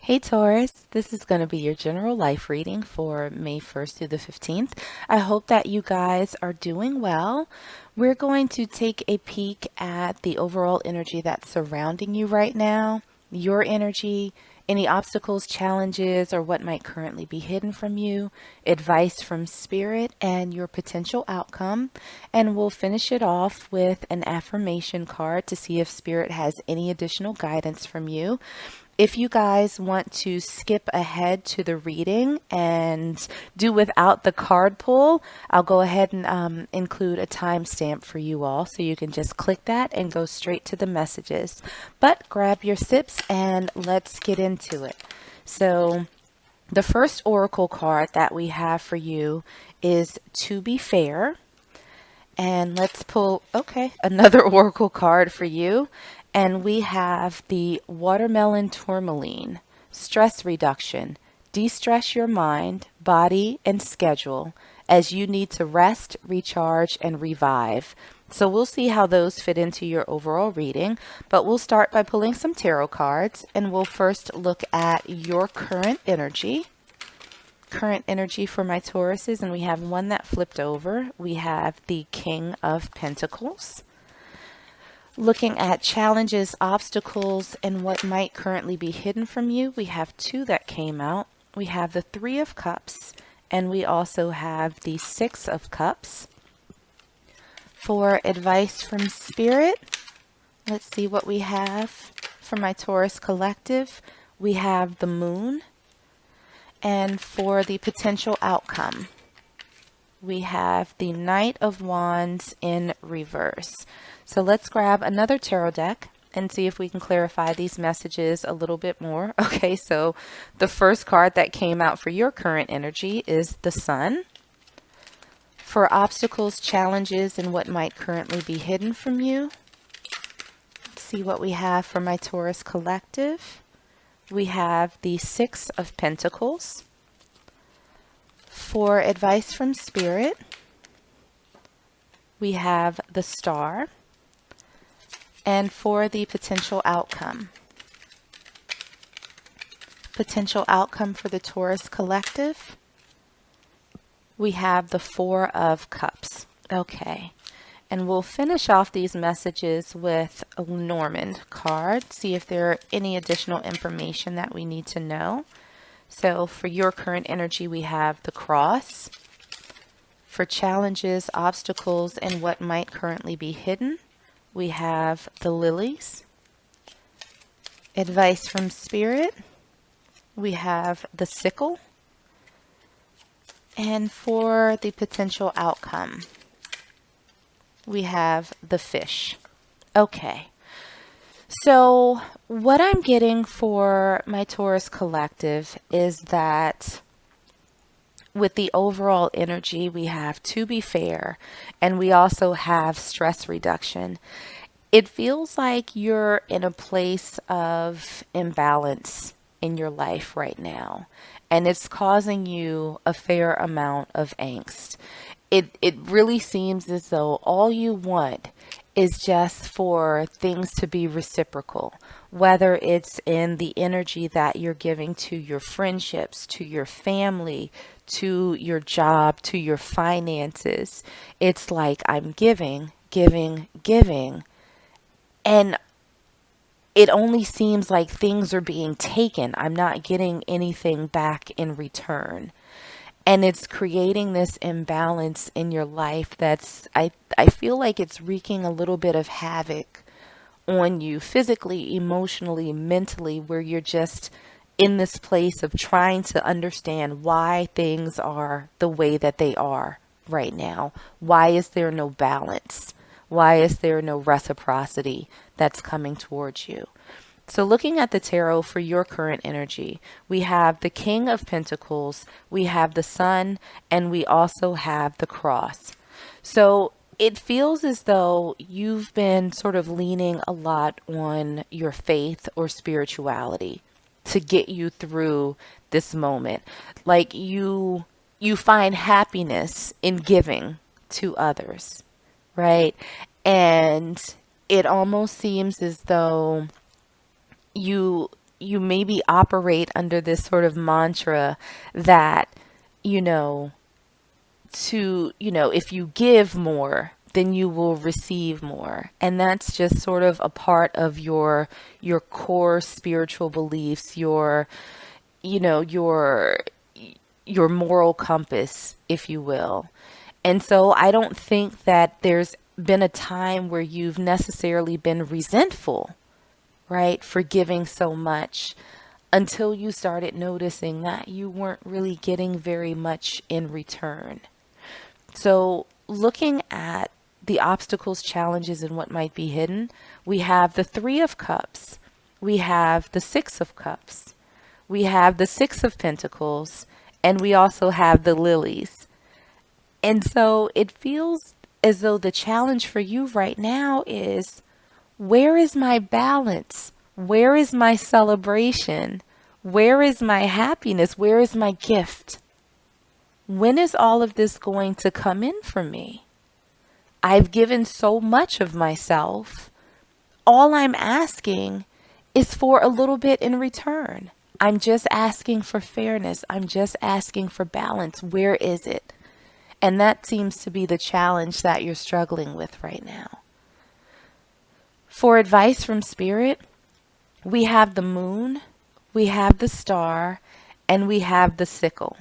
Hey Taurus, this is going to be your general life reading for May 1st through the 15th. I hope that you guys are doing well. We're going to take a peek at the overall energy that's surrounding you right now, your energy, any obstacles, challenges, or what might currently be hidden from you, advice from spirit, and your potential outcome. And we'll finish it off with an affirmation card to see if spirit has any additional guidance from you. If you guys want to skip ahead to the reading and do without the card pull, I'll go ahead and include a timestamp for you all so you can just click that and go straight to the messages. But grab your sips and let's get into it. So, the first oracle card that we have for you is To Be Fair. And let's pull, okay, another oracle card for you. And we have the Watermelon Tourmaline, Stress Reduction. De-stress your mind, body, and schedule as you need to rest, recharge, and revive. So we'll see how those fit into your overall reading, but we'll start by pulling some tarot cards, and we'll first look at your current energy for my Tauruses, and we have one that flipped over. We have the King of Pentacles. Looking at challenges, obstacles, and what might currently be hidden from you, we have two that came out. We have the Three of Cups, and we also have the Six of Cups. For advice from Spirit, let's see what we have for my Taurus collective. We have the Moon. And for the potential outcome, we have the Knight of Wands in reverse. So let's grab another tarot deck and see if we can clarify these messages a little bit more. Okay, so the first card that came out for your current energy is the Sun. For obstacles, challenges, and what might currently be hidden from you, let's see what we have for my Taurus collective. We have the Six of Pentacles. For advice from Spirit, we have the Star. And for the potential outcome for the Taurus collective, we have the Four of Cups. Okay. And we'll finish off these messages with a Lenormand card, see if there are any additional information that we need to know. So for your current energy, we have the Cross. For challenges, obstacles, and what might currently be hidden, we have the Lilies. Advice from Spirit, we have the Sickle. And for the potential outcome, we have the Fish. Okay. So what I'm getting for my Taurus collective is that with the overall energy, we have To Be Fair, and we also have stress reduction. It feels like you're in a place of imbalance in your life right now, and it's causing you a fair amount of angst. It really seems as though all you want is just for things to be reciprocal, whether it's in the energy that you're giving to your friendships, to your family, to your job, to your finances. It's like I'm giving, giving, giving, and it only seems like things are being taken. I'm not getting anything back in return. And it's creating this imbalance in your life that's, I feel like it's wreaking a little bit of havoc on you physically, emotionally, mentally, where you're just in this place of trying to understand why things are the way that they are right now. Why is there no balance? Why is there no reciprocity that's coming towards you? So looking at the tarot for your current energy, we have the King of Pentacles, we have the Sun, and we also have the Cross. So it feels as though you've been sort of leaning a lot on your faith or spirituality to get you through this moment. Like you find happiness in giving to others, right? And it almost seems as though you you maybe operate under this sort of mantra that, you know, if you give more, then you will receive more. And that's just sort of a part of your core spiritual beliefs, you know, your moral compass, if you will. And so I don't think that there's been a time where you've necessarily been resentful, right, for giving so much until you started noticing that you weren't really getting very much in return. So, looking at the obstacles, challenges, and what might be hidden, we have the Three of Cups, we have the Six of Cups, we have the Six of Pentacles, and we also have the Lilies. And so it feels as though the challenge for you right now is, where is my balance? Where is my celebration? Where is my happiness? Where is my gift? When is all of this going to come in for me? I've given so much of myself. All I'm asking is for a little bit in return. I'm just asking for fairness. I'm just asking for balance. Where is it? And that seems to be the challenge that you're struggling with right now. For advice from Spirit, we have the moon, we have the star, and we have the sickle.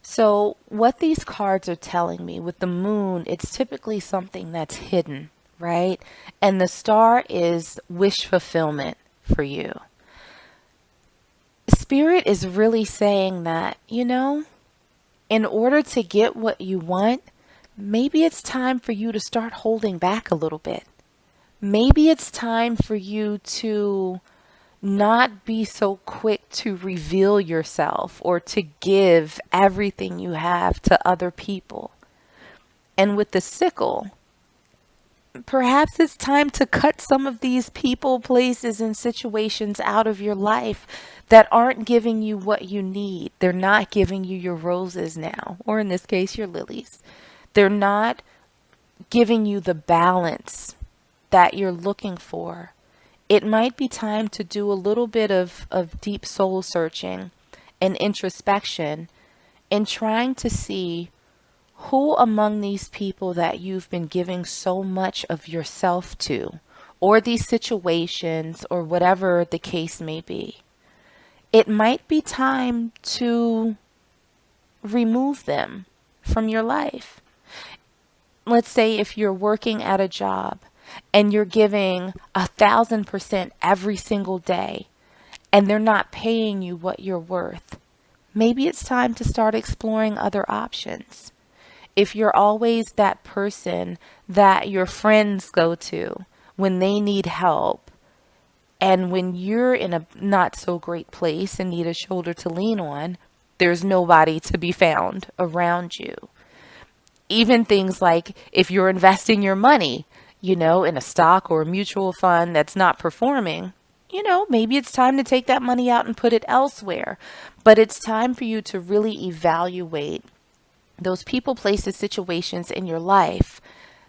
So what these cards are telling me with the moon, it's typically something that's hidden, right? And the star is wish fulfillment for you. Spirit is really saying that, in order to get what you want, maybe it's time for you to start holding back a little bit. Maybe it's time for you to not be so quick to reveal yourself or to give everything you have to other people. And with the sickle, perhaps it's time to cut some of these people, places, and situations out of your life that aren't giving you what you need. They're not giving you your roses now, or in this case, your lilies. They're not giving you the balance that you're looking for. It might be time to do a little bit of deep soul searching and introspection and trying to see who among these people that you've been giving so much of yourself to, or these situations, or whatever the case may be. It might be time to remove them from your life. Let's say if you're working at a job and you're giving 1,000% every single day and they're not paying you what you're worth, maybe it's time to start exploring other options. If you're always that person that your friends go to when they need help, and when you're in a not so great place and need a shoulder to lean on, there's nobody to be found around you. Even things like if you're investing your money, in a stock or a mutual fund that's not performing, maybe it's time to take that money out and put it elsewhere. But it's time for you to really evaluate those people, places, situations in your life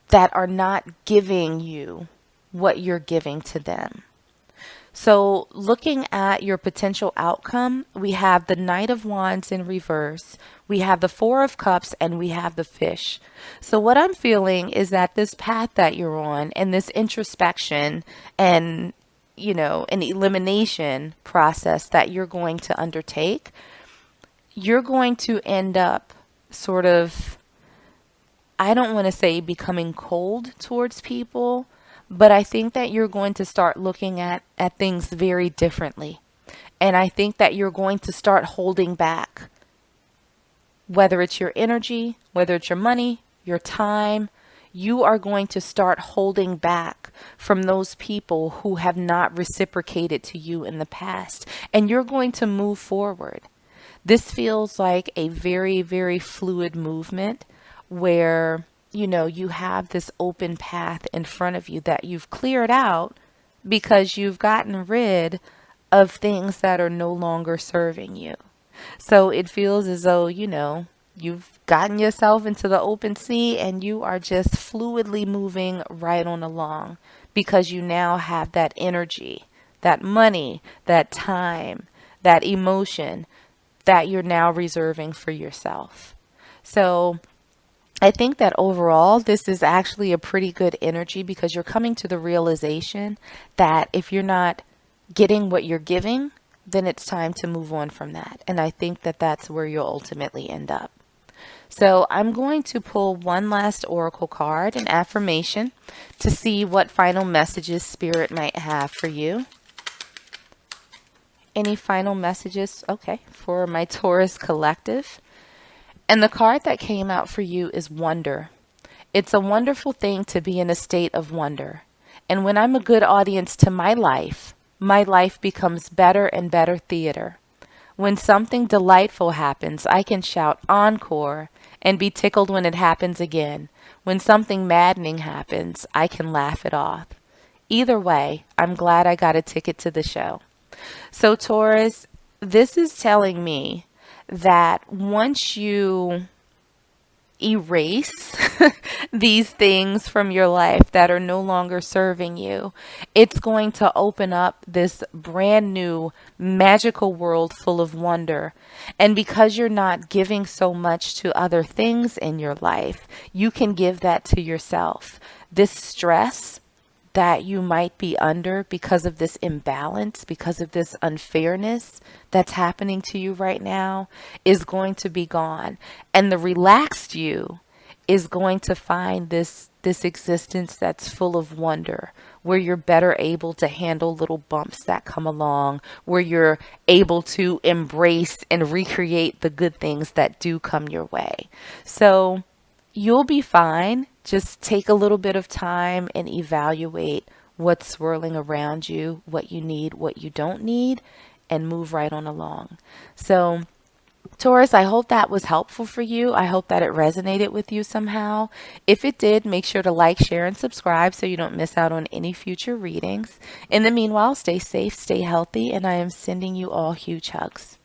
that are not giving you what you're giving to them. So looking at your potential outcome, we have the Knight of Wands in reverse, we have the Four of Cups, and we have the Fish. So what I'm feeling is that this path that you're on and this introspection and, an elimination process that you're going to undertake, you're going to end up sort of, I don't want to say becoming cold towards people, but I think that you're going to start looking at things very differently. And I think that you're going to start holding back, whether it's your energy, whether it's your money, your time. You are going to start holding back from those people who have not reciprocated to you in the past. And you're going to move forward. This feels like a very, very fluid movement where, you have this open path in front of you that you've cleared out because you've gotten rid of things that are no longer serving you. So it feels as though, you've gotten yourself into the open sea and you are just fluidly moving right on along because you now have that energy that money, that time, that emotion that you're now reserving for yourself. So I think that overall, this is actually a pretty good energy because you're coming to the realization that if you're not getting what you're giving, then it's time to move on from that. And I think that that's where you'll ultimately end up. So I'm going to pull one last oracle card, an affirmation, to see what final messages Spirit might have for you. Any final messages? Okay, for my Taurus collective. And the card that came out for you is wonder. It's a wonderful thing to be in a state of wonder. And when I'm a good audience to my life becomes better and better theater. When something delightful happens, I can shout encore and be tickled when it happens again. When something maddening happens, I can laugh it off. Either way, I'm glad I got a ticket to the show. So Taurus, this is telling me that once you erase these things from your life that are no longer serving you, it's going to open up this brand new magical world full of wonder. And because you're not giving so much to other things in your life, you can give that to yourself. This stress that you might be under because of this imbalance, because of this unfairness that's happening to you right now, is going to be gone. And the relaxed you is going to find this existence that's full of wonder, where you're better able to handle little bumps that come along, where you're able to embrace and recreate the good things that do come your way. So you'll be fine. Just take a little bit of time and evaluate what's swirling around you, what you need, what you don't need, and move right on along. So, Taurus, I hope that was helpful for you. I hope that it resonated with you somehow. If it did, make sure to like, share, and subscribe so you don't miss out on any future readings. In the meanwhile, stay safe, stay healthy, and I am sending you all huge hugs.